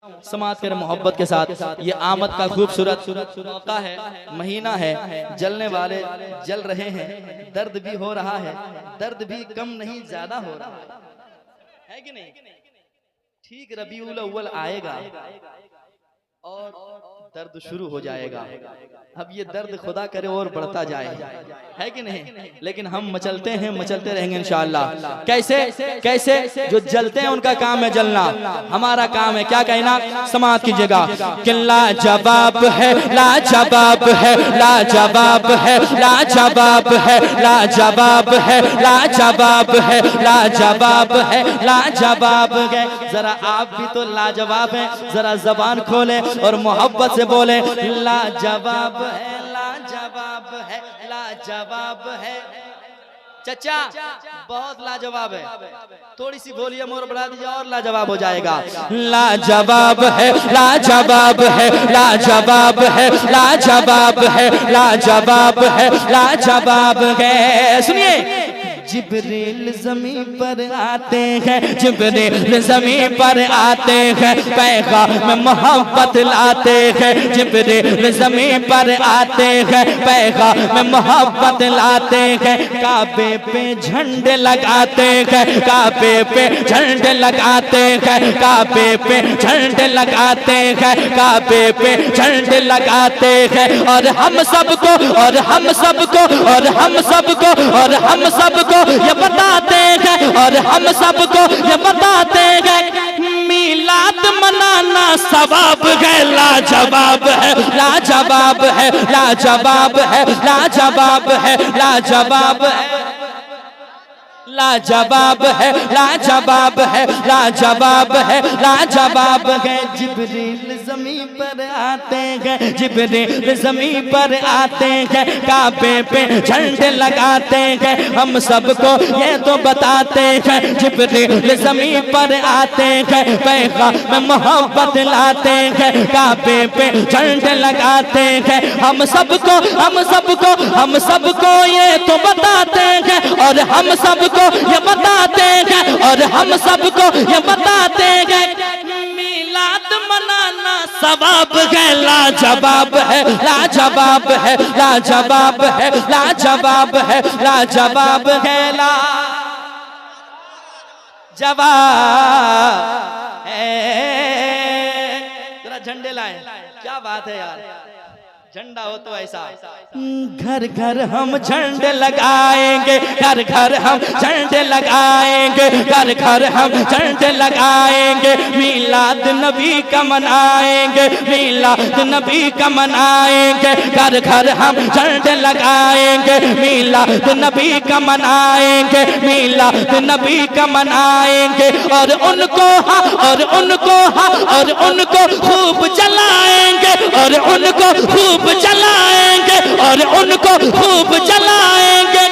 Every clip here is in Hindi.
समात कर मोहब्बत के साथ ये आमद का खूबसूरत मौका है, महीना है। जलने वाले जल रहे हैं, दर्द भी हो रहा है, दर्द भी कम नहीं ज्यादा हो रहा है कि नहीं। ठीक रबीउल अव्वल आएगा और दर्द शुरू हो जाएगा। अब ये दर्द खुदा करे और बढ़ता जाए, है कि नहीं। लेकिन हम मचलते हैं, मचलते रहेंगे इंशाअल्लाह। कैसे कैसे जो जलते हैं उनका काम है जलना, हमारा काम है क्या कहना। समात कीजिएगा कि लाजवाब है, लाजवाब है, लाजवाब है, लाजवाब है, लाजवाब है, लाजवाब है, लाजवाब है, लाजवाब है। जरा आप भी तो लाजवाब है, जरा जबान खोले और मोहब्बत से बोले लाजवाब है, लाजवाब है, लाजवाब है। चचा बहुत लाजवाब है, थोड़ी सी बोलिए मोर बढ़ा दीजिए और लाजवाब हो जाएगा। लाजवाब है, लाजवाब है, लाजवाब है, लाजवाब है, लाजवाब है, लाजवाब है। सुनिए, जिब्रील ज़मीन पर आते हैं, जिब्रील ज़मीन पर आते हैं, पैगाम मोहब्बत लाते हैं। जिब्रील ज़मीन पर आते हैं, पैगाम मोहब्बत लाते हैं। काबे पे झंडे लगाते हैं, काबे पे झंडे लगाते हैं, काबे पे झंडे लगाते हैं, काबे पे झंडे लगाते हैं। और हम सबको, और हम सबको, और हम सबको, और हम सबको ये बताते हैं, और हम सबको ये बताते हैं, मिलाद मनाना सवाब है। लाजवाब है, लाजवाब है, लाजवाब है, लाजवाब है, लाजवाब है, लाजवाब है, लाजवाब है, लाजवाब है, लाजवाब है। जिब्रील ज़मीन पर आते हैं, जिब्रील ज़मीन पर आते हैं, काबे पे झंडे लगाते हैं। हम सबको ये तो बताते हैं, जिब्रील ज़मीन पर आते हैं, पैगाम मोहब्बत लाते हैं, काबे पे झंडे लगाते हैं। हम सबको, हम सबको, हम सबको ये तो बताते हैं, और हम सबको ये बताते हैं, और हम सबको ये बताते हैं, मिलाद मनाना सवाब है। लाजवाब है, लाजवाब है, लाजवाब है, लाजवाब है, लाजवाब है, लाजवाब है। जरा झंडे लाए, क्या बात है यार, झंडा हो तो ऐसा। घर घर हम झंडे लगाएंगे, घर घर हम झंडे लगाएंगे, घर घर हम झंडे लगाएंगे। मिलाद नबी का मनाएंगे, मिलाद नबी का मनाएंगे। घर घर हम झंडे लगाएंगे, मिलाद नबी का मनाएंगे, मिलाद नबी का मनाएंगे। और उनको हाँ, और उनको हाँ, और उनको खूब जलाएंगे, और उनको खूब जलाएंगे, और उनको खूब जलाएंगे।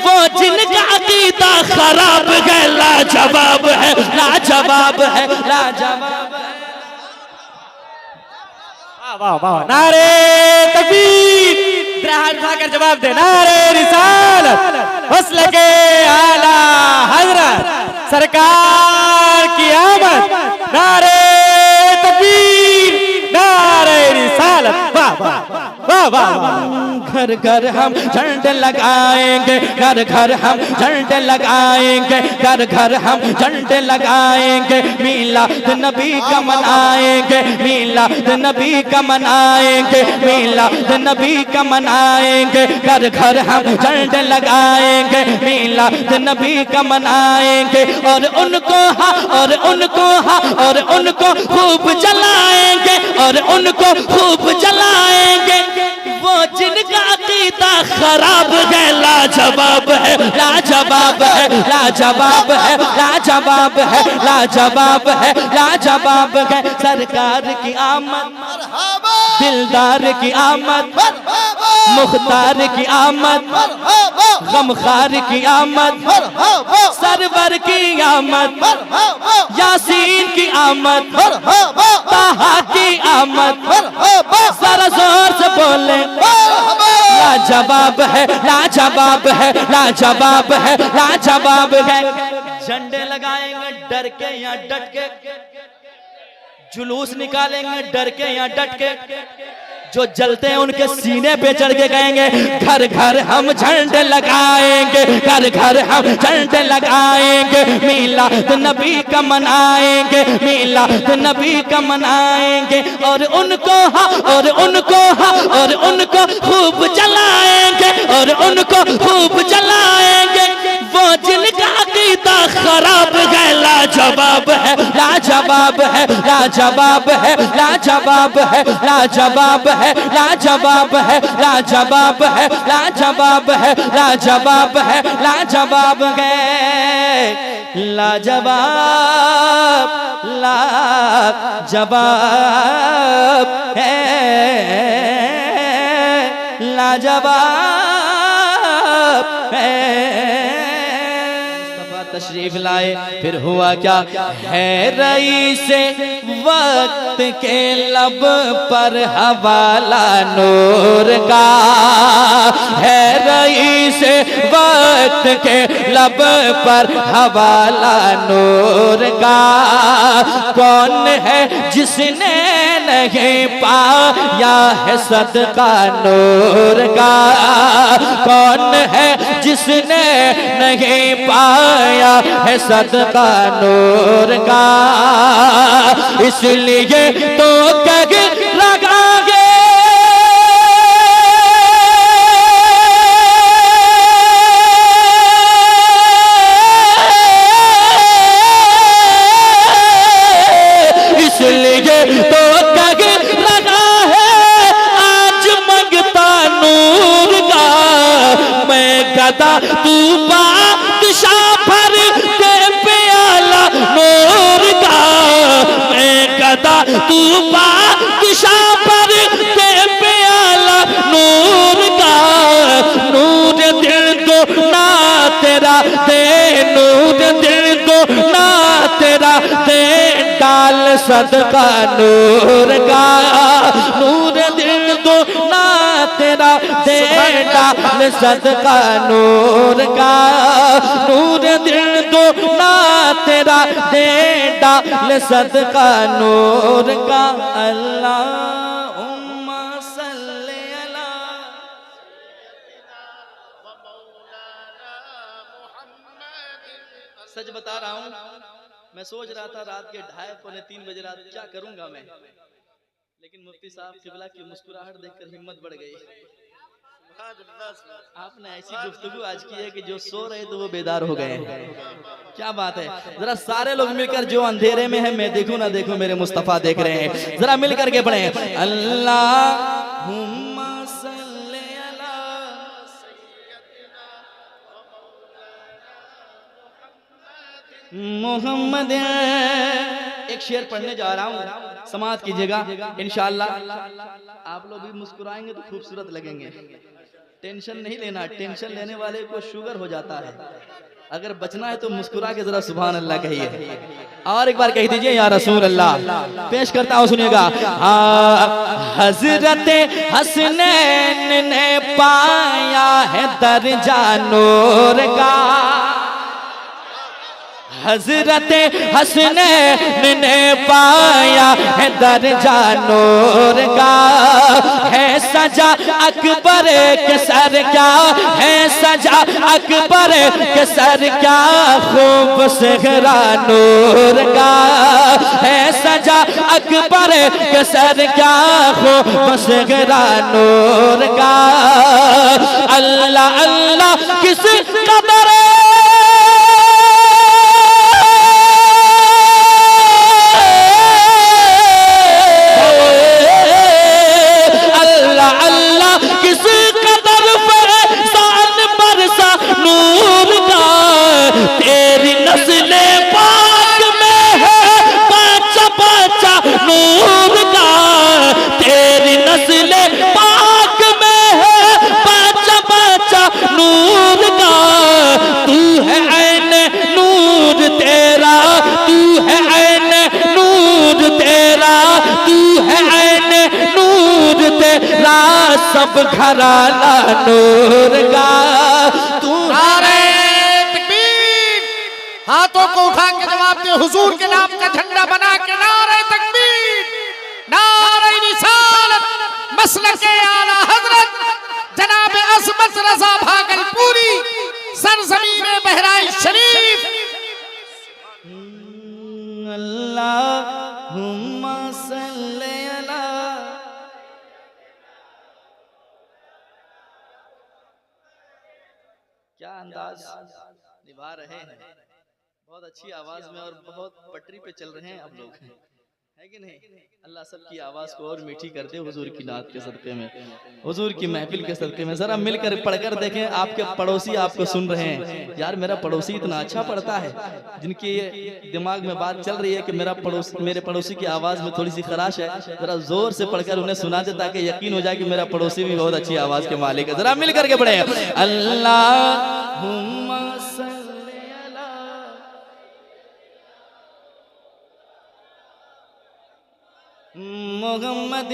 वो जिनका अकीदा खराब है, लाजवाब है, लाजवाब है, लाजवाब है। वाह वाह, नारे तकबीर, हाथ उठाकर जवाब दे। नारे रिसालत, हौसले के आला हजरत सरकार की आमद। नारे तकबीर, नारे रिसालत। वाह वाह वाह वाह। घर घर हम झंडे लगाएंगे, घर घर हम झंडे लगाएंगे, घर घर हम झंडे लगाएंगे। मिलाद नबी का मनाएंगे, मिलाद नबी का मनाएंगे, मिलाद नबी का मनाएंगे। घर घर हम झंडे लगाएंगे, मिलाद नबी का मनाएंगे। और उनको हाँ, और उनको हाँ, और उनको खूब जलाएंगे, और उनको खूब जलाएंगे। वो जिनका अकीदा खराब है, लाजवाब है, लाजवाब है, लाजवाब है, लाजवाब है, लाजवाब है, लाजवाब है। सरकार की आमद, दिलदार की आमद, मुख्तार की आमद, गमखार की आमद, सरवर की आमद, यासीन की आमद, ताहा की आमद। जरा जोर से बोले, लाजवाब है, लाजवाब है, लाजवाब है, लाजवाब है। झंडे लगाएंगे डर के या डट के, जुलूस निकालेंगे डर के या डट के, जो जलते हैं उनके सीने पे चढ़ के कहेंगे घर घर हम झंडे लगाएंगे, घर घर हम झंडे लगाएंगे, मिलाद नबी का मनाएंगे, मिलाद नबी का मनाएंगे, और उनको और उनको और उनको खूब जलाएंगे, और उनको खूब जलाएंगे। वो जिनका अकीदा खराब है लाजवाब है, लाजवाब है, लाजवाब है, लाजवाब है, लाजवाब है, लाजवाब है, लाजवाब है, लाजवाब है, लाजवाब है, लाजवाब है, लाजवाब, लाजवाब है, लाजवाब है। तशरीफ लाए, फिर हुआ क्या है रईस वक्त के लब पर हवाला नूर का, है रईस वक्त के लब पर हवाला नूर का। कौन है जिसने नहीं पाया है सदका नूर का, कौन है जिसने नहीं पाया है सदका नूर का। इसलिए तो कह लगागे इसलिए तो कह लगा है आज मंगता नूर का। मैं गदा तू बादशाह भर दे प्याला नूर का, मैं गदा तू बादशाह भर दे प्याला नूर का। नूर दिल दो ना तेरा दे, नूर दिल दो ना तेरा दे, डाल सदका नूर का। नूर दिल दो ना तेरा दे, डाल सदका नूर का। नूर दिल दो ना तेरा दे, डाल सदका नूर का। अल्लाहुम्मा सल्ली अला, सच बता रहा हूँ, मैं सोच रहा था रात के 2:30-3 बजे रात क्या करूंगा मैं, लेकिन मुफ्ती साहब किबला की मुस्कुराहट देखकर हिम्मत बढ़ गई। आपने ऐसी गुफ्तगू आज की है कि जो सो रहे तो वो बेदार हो गए। क्या बात है। जरा सारे लोग मिलकर, जो अंधेरे में है मैं देखूं ना देखूं, मेरे मुस्तफा देख रहे हैं, जरा मिलकर के पढ़े अल्लाहुम्मा सल्ली अला मोहम्मद। एक शेर पढ़ने जा रहा हूँ, समाअत कीजिएगा इंशाअल्लाह। आप लोग भी मुस्कुराएंगे तो खूबसूरत लगेंगे। टेंशन नहीं लेना, टेंशन लेने वाले को शुगर हो जाता है। अगर बचना है तो मुस्कुरा के जरा सुभान अल्लाह कहिए, और एक बार कह दीजिए या रसूल अल्लाह। पेश करता हूँ, सुनिएगा। हजरत हसनैन ने पाया है दर्जा नूर का, हजरत हसनैन ने पाया है दर्जा नूर का। है सजा अकबर के सर क्या, है सजा अकबर के सर क्या, खूब सेहरा नूर का। है सजा अकबर के सर क्या, खूब सेहरा नूर का। अल्लाह अल्लाह किस कदर सब घराना नूर का। तू हाथों को उठा के जवाब दे, हुजूर के नाम का झंडा बना के नारे तकबीर। मसलके आला हजरत जनाब असमत रजा भागलपुरी सरजमीन बहराइच शरीफ। अल्लाहुम्मा सल्ली अला। क्या अंदाज निभा रहे हैं, बहुत अच्छी आवाज में और बहुत पटरी पे चल रहे हैं आप लोग, है कि नहीं। अल्लाह सबकी आवाज को और मीठी कर दे हुजूर की नात के सदके में, हुजूर की महफिल के सदके में। जरा मिलकर पढ़कर देखें, आपके पड़ोसी आपको सुन रहे हैं। यार मेरा पड़ोसी इतना अच्छा पढ़ता है, जिनके दिमाग में बात चल रही है कि मेरे पड़ोसी की आवाज में थोड़ी सी खराश है, जरा जोर से पढ़कर उन्हें सुना दे ताकि यकीन हो जाए कि मेरा पड़ोसी भी बहुत अच्छी आवाज के मालिक है। जरा मिल करके पढ़े, अल्लाहुम्मा सल्ली अला मोहम्मद।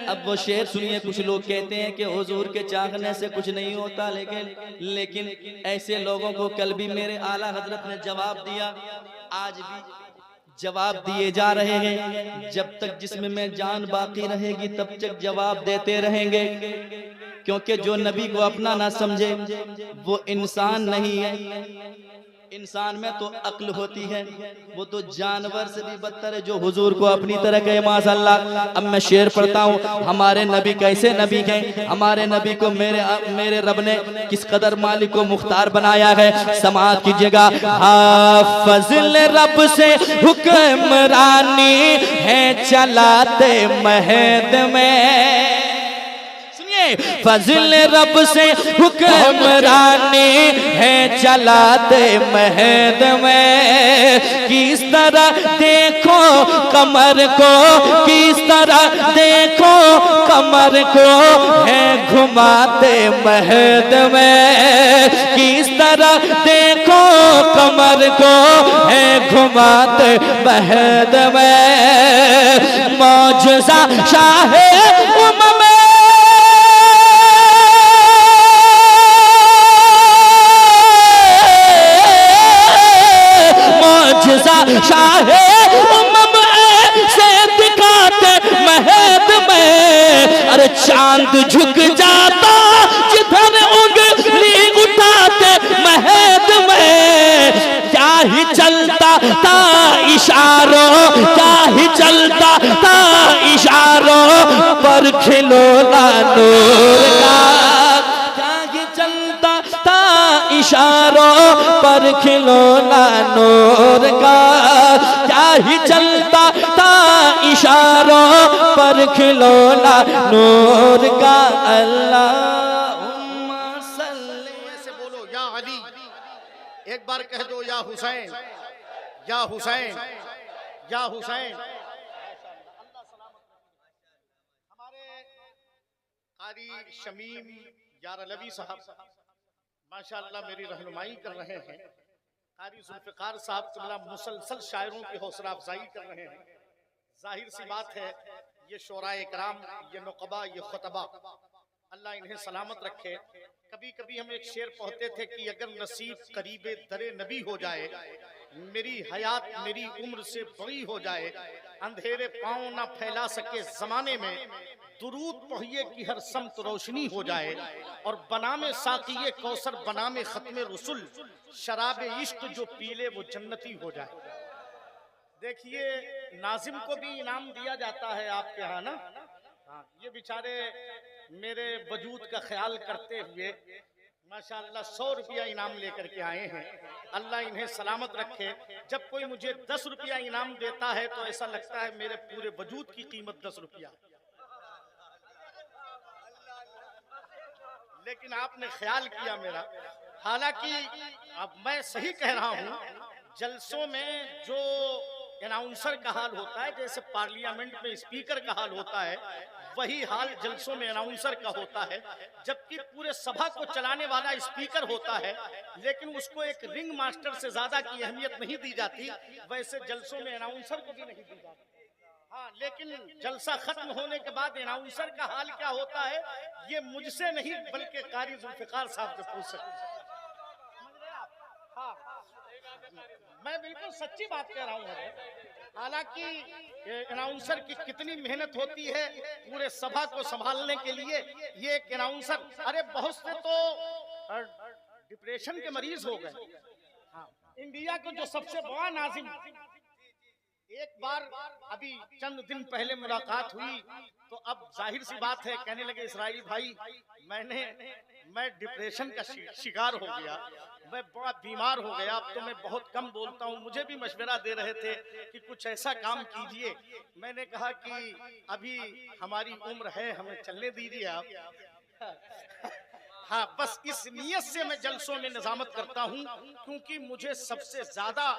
अब वो शेर सुनिए, कुछ लोग कहते हैं कि हुजूर के चाहने से कुछ नहीं होता, लेकिन ऐसे लोगों को कल भी मेरे आला हजरत ने जवाब दिया, आज भी जवाब दिए जा रहे हैं। जब तक जिस्म में जान बाकी रहेगी तब तक जवाब देते रहेंगे, क्योंकि जो नबी को अपना ना समझे वो इंसान नहीं है। इंसान में तो अक्ल होती है, वो तो जानवर से भी बदतर है जो हुजूर को अपनी तरह कहे माशाअल्लाह। अब मैं शेर पढ़ता हूँ, हमारे नबी कैसे नबी हैं। हमारे नबी को मेरे रब ने किस कदर मालिक को मुख्तार बनाया है। समाअत कीजिएगा, हाफिज़ रब से हुक्मरानी है चलाते महद में। फजल रब से हुक्मरानी है चलाते महद में। किस तरह देखो कमर को, किस तरह देखो कमर को है घुमाते महद में। किस तरह देखो कमर को है घुमाते महद में। मौजज़ा शाहे उम्म में शाहे उम्म से दिखाते महद में। अरे चांद झुक जाता जिधर उंगली उठाते महद में। क्या ही चलता था इशारों, क्या ही चलता था इशारों पर खिलौना नूर का। इशारों पर खिलौना नूर का, क्या ही चलता था इशारों पर खिलौना नूर का। अल्लाहुम्मा सल्ली। से बोलो या अली, एक बार कह दो या हुसैन, या हुसैन, या हुसैन। हमारे कारी शमीम यार अलवी साहब माशाअल्लाह मेरी रहनुमाई कर रहे हैं। कारी जुल्फ़िकार साहब किबला मुसलसल शायरों की हौसला अफजाई कर रहे हैं। जाहिर सी बात है ये शोराए कराम, ये नुक़बा, ये खुतबा, अल्लाह इन्हें सलामत रखे। कभी कभी हम एक शेर पढ़ते थे कि अगर नसीब करीबे दरे नबी हो जाए, मेरी हयात मेरी उम्र से बड़ी हो जाए, अंधेरे पाँव ना फैला सके जमाने में, दुरूद पढ़िए कि हर समत रोशनी हो जाए, और बनामे साक़िए कौसर बनामे खत्मे रसूल, शराब इश्क जो पीले वो जन्नती हो जाए। देखिए नाजिम को भी इनाम दिया जाता है आपके यहाँ ना। हाँ, ये बेचारे मेरे वजूद का ख्याल करते हुए माशाअल्लाह 100 रुपया इनाम लेकर के आए हैं। अल्लाह इन्हें सलामत रखे। जब कोई मुझे 10 रुपया इनाम देता है तो ऐसा लगता है मेरे पूरे वजूद की कीमत 10 रुपया। लेकिन आपने ख्याल किया मेरा, हालांकि अब मैं सही कह रहा हूँ, जलसों में जो अनाउंसर का हाल होता है, जैसे पार्लियामेंट में स्पीकर का हाल होता है, वही हाल जलसों में अनाउंसर का होता है। जबकि पूरे सभा को चलाने वाला स्पीकर होता है, लेकिन उसको एक रिंग मास्टर से ज्यादा की अहमियत नहीं दी जाती, वैसे जलसों में अनाउंसर को भी नहीं दी जाती। हाँ, लेकिन जलसा खत्म होने के बाद अनाउंसर का हाल क्या होता है ये मुझसे नहीं बल्कि कारी जुल्फ़िकार साहब से पूछ सकते हैं। हाँ, मैं बिल्कुल सच्ची बात कह रहा हूँ। हालांकि कि अनाउंसर की कितनी मेहनत होती है पूरे सभा को संभालने के लिए। ये एक अनाउंसर, अरे बहुत से तो डिप्रेशन के मरीज हो गए। हाँ, इंडिया को जो सबसे बड़ा नाजिम, एक बार अभी चंद दिन पहले मुलाकात हुई तो अब जाहिर सी बात है कहने लगे इस्राइल भाई मैं डिप्रेशन का शिकार हो गया, मैं बड़ा बीमार हो गया, अब तो मैं बहुत कम बोलता हूँ। मुझे भी मशवरा दे रहे थे कि कुछ ऐसा काम कीजिए। मैंने कहा कि अभी हमारी उम्र है, हमें चलने दीजिए आप। हाँ, बस इस नियत से मैं जलसों में निजामत करता हूँ क्योंकि मुझे सबसे ज्यादा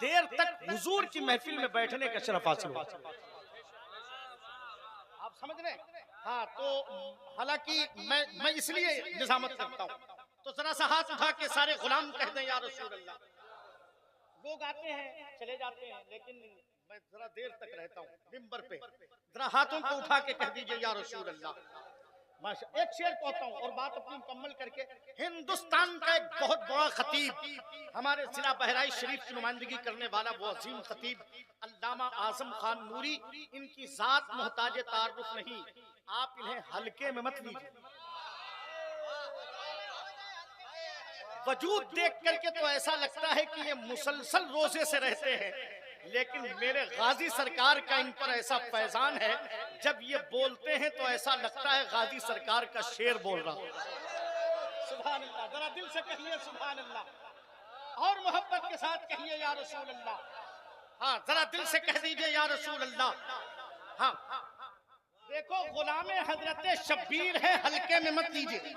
देर तक हुजूर की महफिल में बैठने का शरफ हासिल हुआ। आप समझ रहे हैं? हाँ, तो हालांकि मैं इसलिए निजामत करता हूँ। तो जरा सा हाथ उठा के सारे गुलाम कह दें या रसूल अल्लाह। लोग आते हैं चले जाते हैं, लेकिन मैं जरा देर तक रहता हूँ मिंबर पे। जरा हाथों को उठा के कह दीजिए या रसूल अल्लाह। माशा, एक शेर कहता हूँ और बात अपनी मुकम्मल करके। हिंदुस्तान का एक बहुत बड़ा खतीब, हमारे जिला बहराइच शरीफ की नुमाइंदगी करने वाला वो अजीम खतीब अल्लामा आजम खान नूरी, इनकी जात मोहताज तारुफ नहीं, आप इन्हें हल्के में मत लीजिए। वजूद देख करके तो ऐसा लगता है कि ये मुसलसल रोजे से रहते हैं, लेकिन मेरे गाजी सरकार का इन पर ऐसा फैजान है, जब ये बोलते हैं तो ऐसा लगता है गाजी सरकार का शेर बोल रहा है। सुभान अल्लाह, जरा दिल से कहिए सुभान अल्लाह और मोहब्बत के साथ कहिए या रसूल अल्लाह। हाँ, जरा दिल से कह दीजिए या रसूल अल्लाह। हाँ, देखो गुलामे हजरत शब्बीर है, हल्के में मत लीजिए।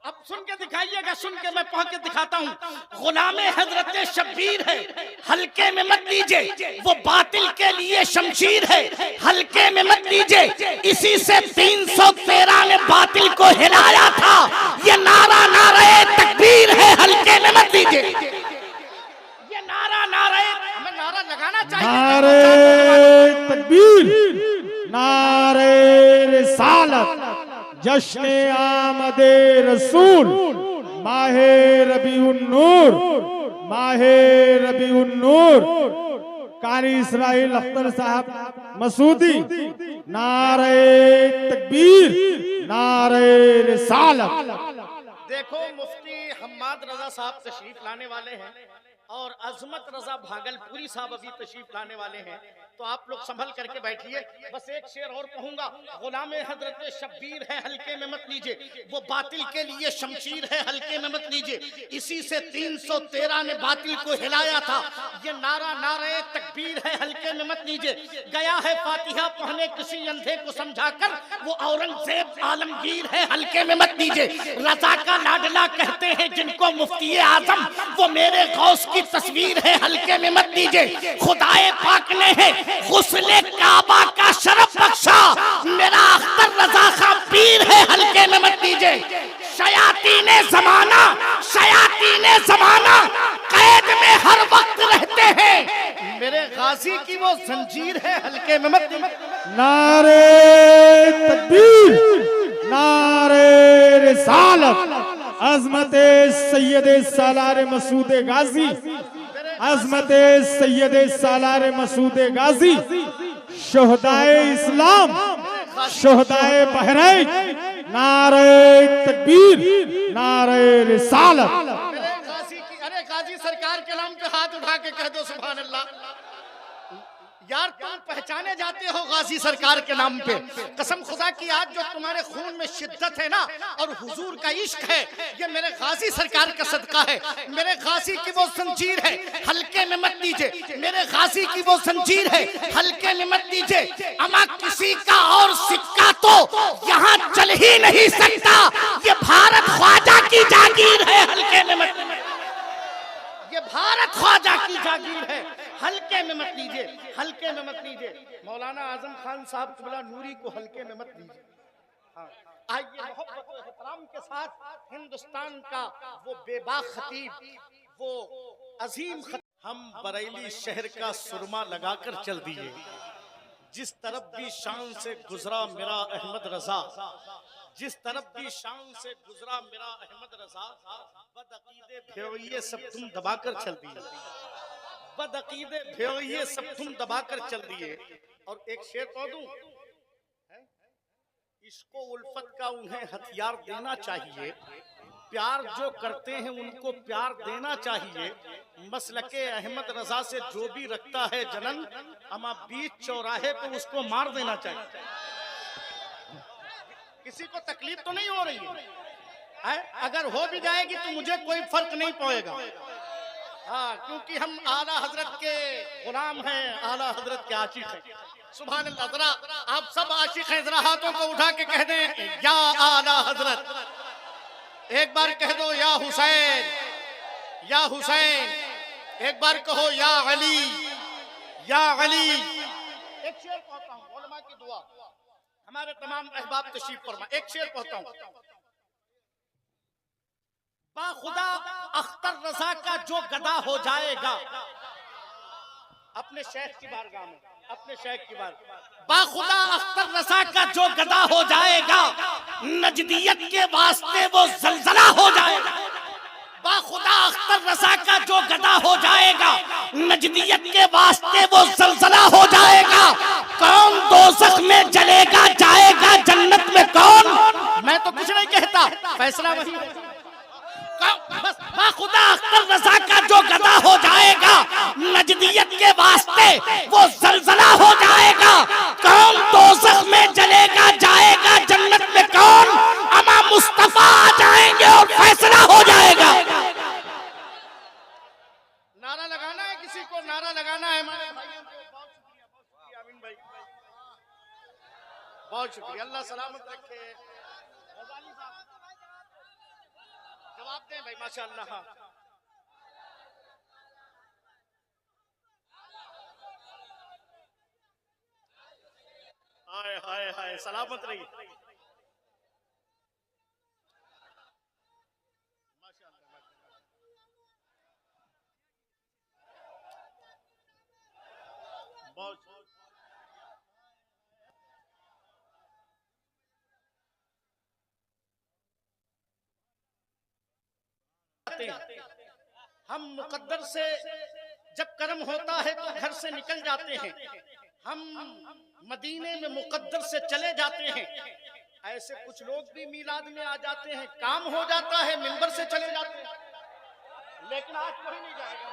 अब सुन के दिखाइएगा, सुन के मैं पहुंच के दिखाता हूँ। गुलामे हजरत शब्बीर है, हल्के में मत लीजिए, वो बातिल के लिए शमशीर है, हल्के में मत लीजिए, इसी से 313 ने बातिल को हिलाया था, ये नारा नारे तकबीर है, हल्के में मत लीजिए। ये नारा नारे, हमें नारा लगाना चाहिए, नारे तकबीर, नारे रिसालत, जश्न आमदे रसूल, माहे रबीउन नूर, माहे रबीउन नूर। कारी इस्राइल अख्तर साहब मसूदी, नारे तकबीर, नारे रिसालत। देखो मुफ्ती हम्माद रजा साहब तशरीफ लाने वाले हैं और अजमत रजा भागलपुरी साहब अभी तशरीफ लाने वाले हैं, तो आप लोग संभल करके बैठिए। बस एक शेर और कहूंगा, गुलामे हजरत शब्बीर है, हल्के में मत लीजिए, वो बातिल के लिए शमशीर है, हल्के में मत लीजिए, इसी से 313 ने बातिल को हिलाया था, ये नारा नारे तकबीर है, हल्के में मत लीजिए। गया है फातिहा पढ़ने किसी अंधे को समझाकर, वो औरंगजेब आलमगीर है, हल्के में मत लीजिए। रजा का लाडला कहते हैं जिनको मुफ्ती आजम, वो मेरे गौस की तस्वीर है, हल्के में मत लीजिए। खुदाए पाक ने है गुस्ले काबा का शरफ बख्शा, मेरा अख्तर रजा खां पीर है, हल्के में मत लीजिए। शयातीने ज़माना, शयातीने ज़माना कैद में हर वक्त रहते हैं, मेरे गाजी की वो जंजीर है, हल्के में मत लीजिए। नारे तकबीर, नारे रिसालत, अज़मत सैयद सालार मसूद गाजी, अज़मत सैयद सालार मसूद गाजी, शोहदाए इस्लाम, शोहदाए बहराइच, नारे तकबीर, नारे रिसालत। अरे गाजी सरकार के नाम पे हाथ उठा के कह दो सुभान अल्लाह। यार तुम पहचाने जाते हो गाजी सरकार के नाम पे, कसम खुदा की आज जो तुम्हारे खून में शिद्दत है ना और हुजूर का इश्क है, ये मेरे गाजी सरकार का सदका है। मेरे गाजी की वो जंजीर है, हल्के में मत लीजिए, मेरे गाजी की वो जंजीर है, हल्के में मत लीजिए। अमा किसी का और सिक्का तो यहाँ चल ही नहीं सकता, ये भारत ख्वाजा की जागीर है, हल्के में मत लीजिए। ये भारत ख्वाजा की जागीर है, हल्के में मत लीजिए, हल्के में मत लीजिए। मौलाना आजम खान साहब क़िबला नूरी को हल्के में मत लीजिए। हाँ, आइए मोहब्बत और एहतराम के साथ हिंदुस्तान का वो बेबाक खतीब, वो अजीम खतीब, हम बरेली शहर का सुरमा लगाकर चल दिए, जिस तरफ भी शान से गुजरा मेरा अहमद रजा, जिस तरफ भी शान से गुजरा मेरा अहमद रजा, बदअकीदे भेड़िए सब तुम दबाकर चल दिए। बदअकीदे भेड़िए सब तुम दबाकर चल दिए। और एक शेर कह दूं, इसको उल्फत का उन्हें हथियार देना चाहिए, प्यार जो करते हैं उनको प्यार देना चाहिए। मसलके अहमद रजा से जो भी रखता है जनन, अमा बीच चौराहे पे उसको मार देना चाहिए। किसी को तकलीफ तो नहीं हो रही है? अगर हो भी जाएगी तो मुझे कोई फर्क नहीं पड़ेगा। हाँ, क्योंकि हम आला हजरत के गुलाम हैं, आला हजरत के आशिक हैं। सुभान अल्लाह। जरा आप सब आशिक हैं, जरा हाथों को उठा के कह दें या आला हजरत। एक बार कह दो या हुसैन, या हुसैन। एक बार कहो या अली, या अली। एक शेर पढ़ता हूँ, उलमा की दुआ, हमारे तमाम अहबाब तशरीफ फरमा। एक शेर पढ़ता हूँ। बाखुदा अख्तर रजा का जो गदा हो जाएगा, अपने शेख की बारगाह में, अपने शेख की बार, बाखुदा अख्तर रजा का जो गदा हो जाएगा, नजदियत के वास्ते वो जलजला हो जाएगा। बाखुदा अख्तर रजा का जो गदा हो जाएगा, नजदियत के वास्ते वो जलजला हो जाएगा। कौन दोज़ख में जलेगा, जाएगा जन्नत में कौन? मैं तो कुछ नहीं कहता, फैसला वही है। बस बाखुदा अख्तर रजा का जो गदा हो जाएगा, नजदियत के वास्ते वो जलजला हो जाएगा। कौन दोज़ख में जलेगा, जाएगा जन्नत में कौन? अमा मुस्तफा आ जाएंगे और फैसला हो जाएगा। नारा लगाना है, किसी को नारा लगाना है हमारे भाइयों को। बहुत शुक्रिया अमीन भाई, बहुत शुक्रिया। अल्लाह सलामत रखे। जवाब दें भाई, माशाअल्लाह। हाय हाय हाय, सलामत रही। बहुत हम मुकद्दर से जब कर्म होता है तो घर से निकल जाते हैं, हम मदीने में मुकद्दर से चले जाते हैं। ऐसे कुछ लोग भी मीलाद में आ जाते हैं, काम हो जाता है, मिंबर से चले जाते हैं। लेकिन आज कोई नहीं जाएगा,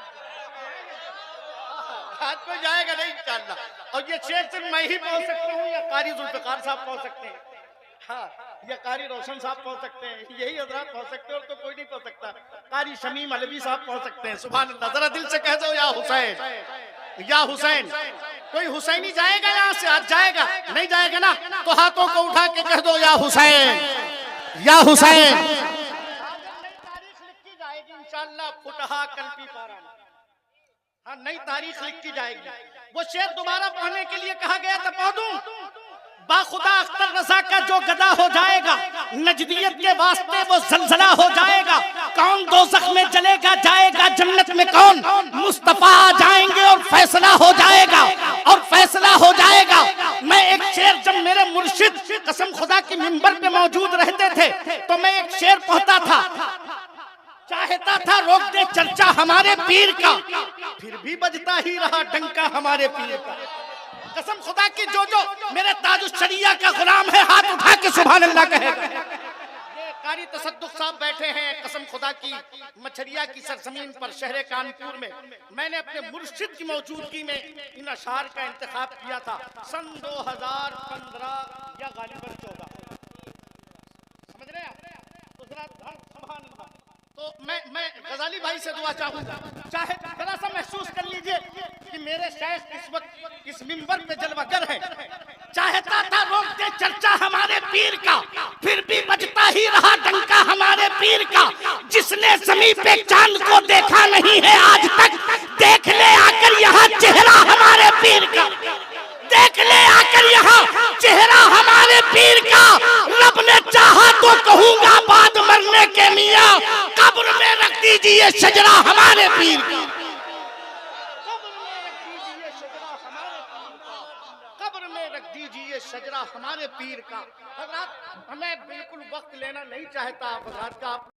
आज कोई जाएगा नहीं इंशाअल्लाह। और ये शेर सिर्फ मैं ही बोल सकता हूँ, या कारी जुल्फिकार साहब बोल सकते हैं, हाँ, या कारी रोशन साहब पहुंच सकते हैं, यही हजरात पहुंच सकते हैं, और तो कोई नहीं पहुंच सकता। कारी शमीम अलवी साहब पहुंच सकते हैं। सुभान अल्लाह। जरा दिल से कह दो या हुसैन, या हुसैन। कोई हुसैनी जाएगा यहाँ से? आज जाएगा? नहीं जाएगा ना, तो हाथों को उठा के कह दो या हुसैन, या हुसैन। नई तारीख लिखी जाएगी इंशाअल्लाह, फुटहा कल्पी पारा। हाँ, नई तारीख लिखी जाएगी। वो शेर दोबारा पढ़ने के लिए कहा गया था, पढ़ दूं? बाखुदा अख्तर रजा का जो गदा हो जाएगा, नजदियत के वास्ते वो जलजला हो जाएगा। कौन दोज़ख में जलेगा, जाएगा जन्नत में कौन? मुस्तफा आ जाएंगे और फैसला हो जाएगा, और फैसला हो जाएगा। मैं एक शेर, जब मेरे मुर्शिद कसम खुदा की मिंबर पे मौजूद रहते थे, तो मैं एक शेर पढ़ता था। चाहता था रोक दे चर्चा हमारे पीर का, फिर भी बजता ही रहा डंका हमारे पीर का। कसम खुदा की, जो जो मेरे ताजुश शरिया का गुलाम है, हाथ उठा के सुभान अल्लाह कहेगा। ये कारी तसद्दुक साहब बैठे हैं, कसम खुदा की, मछरिया की सरजमीन पर, शहर कानपुर में। मैंने अपने मुर्शिद की मौजूदगी में इन अशार का इंतखाब किया था, सन 2015 या गालिबन 14। समझ रहे हैं? तो सुभान अल्लाह। तो मैं गजाली भाई से दुआ चाहूंगा, चाहे जरा सा महसूस कर लीजिए कि मेरे शेख इस वक्त इस मिंबर पे जलवागर है। चाहता था रोक दे चर्चा हमारे पीर का, फिर भी बजता ही रहा डंका हमारे पीर का। जिसने ज़मीं पे चांद को देखा नहीं है आज तक, देख ले आकर यहाँ चेहरा हमारे पीर का। देख ले आकर यहाँ चेहरा हमारे पीर का। रब ने चाहा तो कहूंगा बाद मरने के मियाँ, कब्र में रख दीजिए शजरा हमारे पीर का। कब्र में रख दीजिए शजरा हमारे पीर का। हजरात, हमें बिल्कुल वक्त लेना नहीं चाहता आप हजरात का।